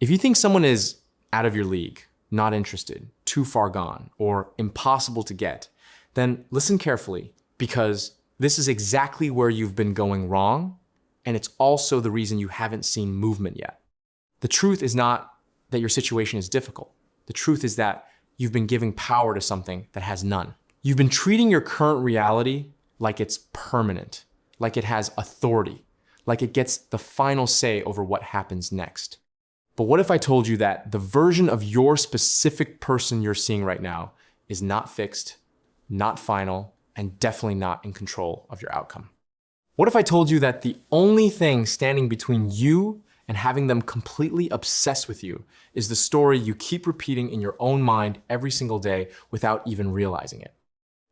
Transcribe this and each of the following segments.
If you think someone is out of your league, not interested, too far gone, or impossible to get, then listen carefully, because this is exactly where you've been going wrong, and it's also the reason you haven't seen movement yet. The truth is not that your situation is difficult. The truth is that you've been giving power to something that has none. You've been treating your current reality like it's permanent, like it has authority, like it gets the final say over what happens next. But what if I told you that the version of your specific person you're seeing right now is not fixed, not final, and definitely not in control of your outcome? What if I told you that the only thing standing between you and having them completely obsessed with you is the story you keep repeating in your own mind every single day without even realizing it?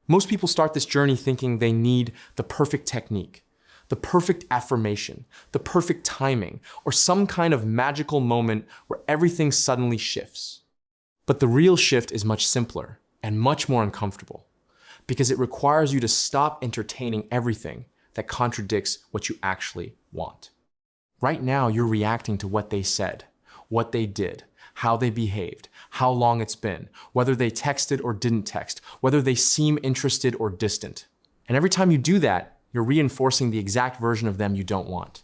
Most people start this journey thinking they need the perfect technique, the perfect affirmation, the perfect timing, or some kind of magical moment where everything suddenly shifts. But the real shift is much simpler and much more uncomfortable, because it requires you to stop entertaining everything that contradicts what you actually want. Right now, you're reacting to what they said, what they did, how they behaved, how long it's been, whether they texted or didn't text, whether they seem interested or distant. And every time you do that, you're reinforcing the exact version of them you don't want.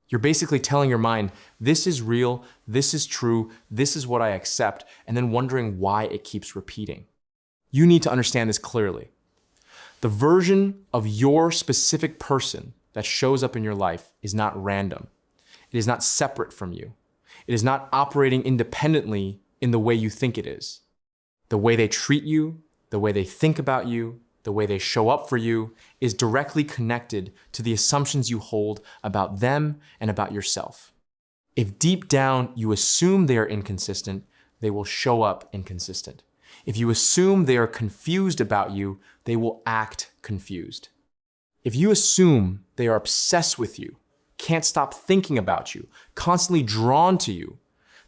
You're basically telling your mind, this is real, this is true, this is what I accept, and then wondering why it keeps repeating. You need to understand this clearly. The version of your specific person that shows up in your life is not random. It is not separate from you. It is not operating independently in the way you think it is. The way they treat you, the way they think about you, the way they show up for you is directly connected to the assumptions you hold about them and about yourself. If deep down you assume they are inconsistent, they will show up inconsistent. If you assume they are confused about you, they will act confused. If you assume they are obsessed with you, can't stop thinking about you, constantly drawn to you,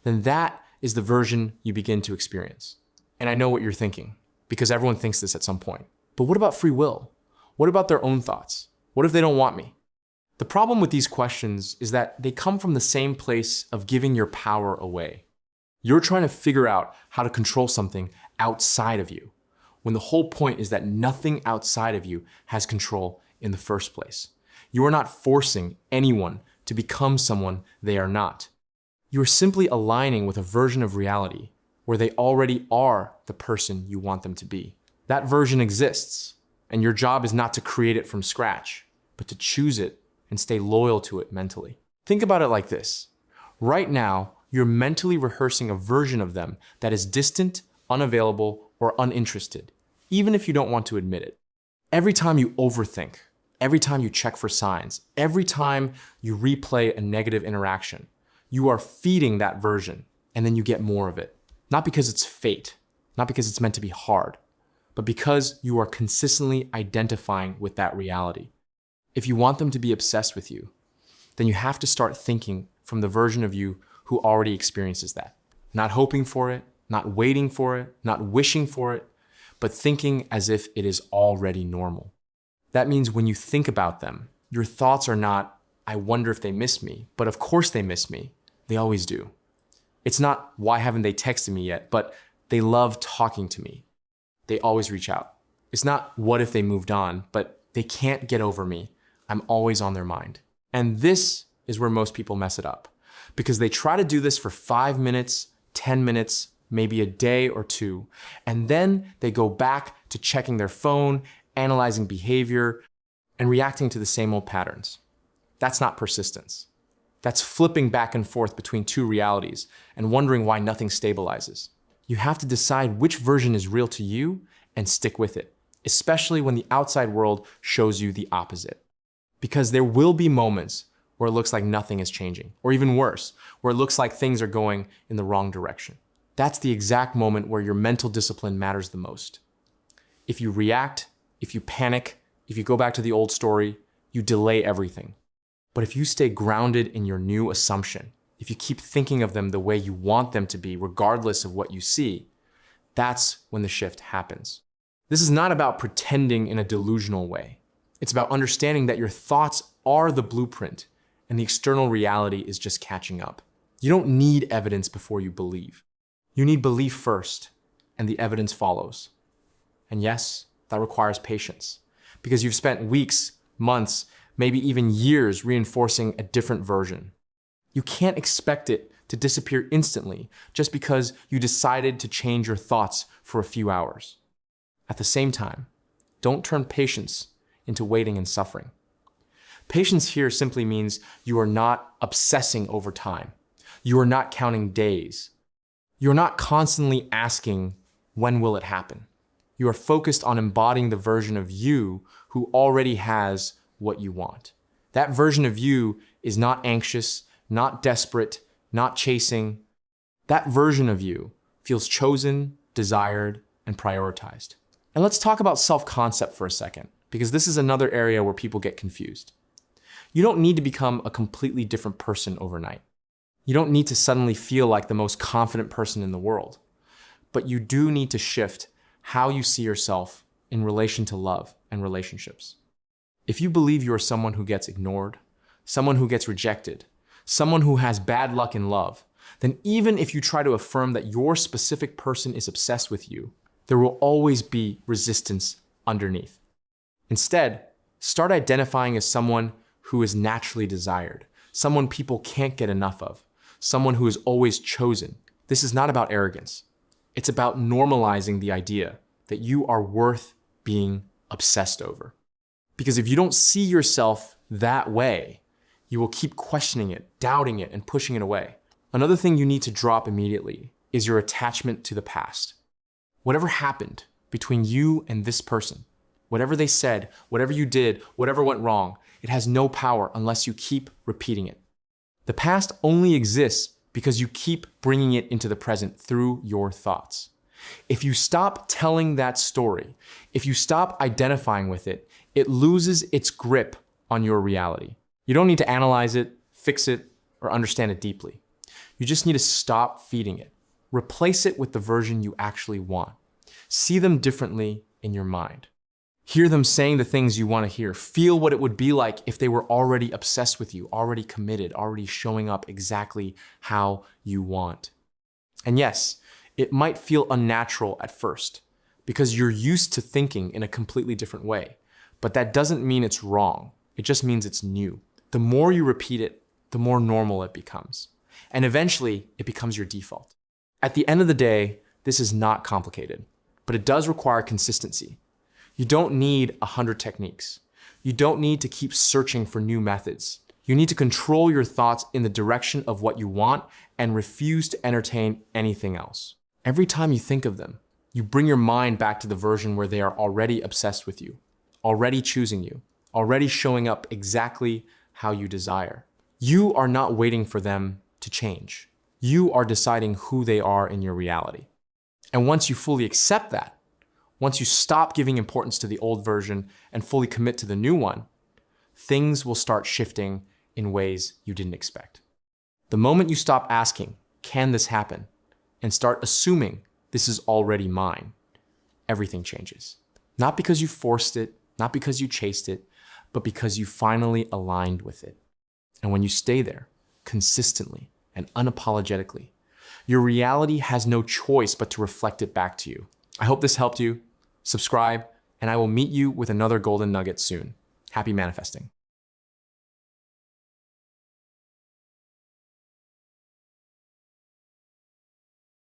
then that is the version you begin to experience. And I know what you're thinking, because everyone thinks this at some point. But what about free will? What about their own thoughts? What if they don't want me? The problem with these questions is that they come from the same place of giving your power away. You're trying to figure out how to control something outside of you, when the whole point is that nothing outside of you has control in the first place. You are not forcing anyone to become someone they are not. You are simply aligning with a version of reality where they already are the person you want them to be. That version exists, and your job is not to create it from scratch, but to choose it and stay loyal to it mentally. Think about it like this. Right now, you're mentally rehearsing a version of them that is distant, unavailable, or uninterested, even if you don't want to admit it. Every time you overthink, every time you check for signs, every time you replay a negative interaction, you are feeding that version, and then you get more of it. Not because it's fate, not because it's meant to be hard, but because you are consistently identifying with that reality. If you want them to be obsessed with you, then you have to start thinking from the version of you who already experiences that. Not hoping for it, not waiting for it, not wishing for it, but thinking as if it is already normal. That means when you think about them, your thoughts are not, I wonder if they miss me, but of course they miss me. They always do. It's not, why haven't they texted me yet, but they love talking to me. They always reach out. It's not, what if they moved on, but they can't get over me. I'm always on their mind. And this is where most people mess it up, because they try to do this for 5 minutes, 10 minutes, maybe a day or two, and then they go back to checking their phone, analyzing behavior, and reacting to the same old patterns. That's not persistence. That's flipping back and forth between two realities and wondering why nothing stabilizes. You have to decide which version is real to you and stick with it, especially when the outside world shows you the opposite. Because there will be moments where it looks like nothing is changing, or even worse, where it looks like things are going in the wrong direction. That's the exact moment where your mental discipline matters the most. If you react, if you panic, if you go back to the old story, you delay everything. But if you stay grounded in your new assumption, if you keep thinking of them the way you want them to be, regardless of what you see, that's when the shift happens. This is not about pretending in a delusional way. It's about understanding that your thoughts are the blueprint and the external reality is just catching up. You don't need evidence before you believe. You need belief first, and the evidence follows. And yes, that requires patience, because you've spent weeks, months, maybe even years reinforcing a different version. You can't expect it to disappear instantly just because you decided to change your thoughts for a few hours. At the same time, don't turn patience into waiting and suffering. Patience here simply means you are not obsessing over time. You are not counting days. You're not constantly asking, when will it happen? You are focused on embodying the version of you who already has what you want. That version of you is not anxious, not desperate, not chasing. That version of you feels chosen, desired, and prioritized. And let's talk about self-concept for a second, because this is another area where people get confused. You don't need to become a completely different person overnight. You don't need to suddenly feel like the most confident person in the world. But you do need to shift how you see yourself in relation to love and relationships. If you believe you are someone who gets ignored, someone who gets rejected, someone who has bad luck in love, then even if you try to affirm that your specific person is obsessed with you, there will always be resistance underneath. Instead, start identifying as someone who is naturally desired, someone people can't get enough of, someone who is always chosen. This is not about arrogance. It's about normalizing the idea that you are worth being obsessed over. Because if you don't see yourself that way, you will keep questioning it, doubting it, and pushing it away. Another thing you need to drop immediately is your attachment to the past. Whatever happened between you and this person, whatever they said, whatever you did, whatever went wrong, it has no power unless you keep repeating it. The past only exists because you keep bringing it into the present through your thoughts. If you stop telling that story, if you stop identifying with it, it loses its grip on your reality. You don't need to analyze it, fix it, or understand it deeply. You just need to stop feeding it. Replace it with the version you actually want. See them differently in your mind. Hear them saying the things you want to hear. Feel what it would be like if they were already obsessed with you, already committed, already showing up exactly how you want. And yes, it might feel unnatural at first because you're used to thinking in a completely different way. But that doesn't mean it's wrong. It just means it's new. The more you repeat it, the more normal it becomes. And eventually, it becomes your default. At the end of the day, this is not complicated, but it does require consistency. You don't need 100 techniques. You don't need to keep searching for new methods. You need to control your thoughts in the direction of what you want and refuse to entertain anything else. Every time you think of them, you bring your mind back to the version where they are already obsessed with you, already choosing you, already showing up exactly how you desire. You are not waiting for them to change. You are deciding who they are in your reality. And once you fully accept that, once you stop giving importance to the old version and fully commit to the new one, things will start shifting in ways you didn't expect. The moment you stop asking, can this happen? And start assuming this is already mine, everything changes. Not because you forced it, not because you chased it, but because you finally aligned with it. And when you stay there consistently and unapologetically, your reality has no choice but to reflect it back to you. I hope this helped you. Subscribe, and I will meet you with another golden nugget soon. Happy manifesting.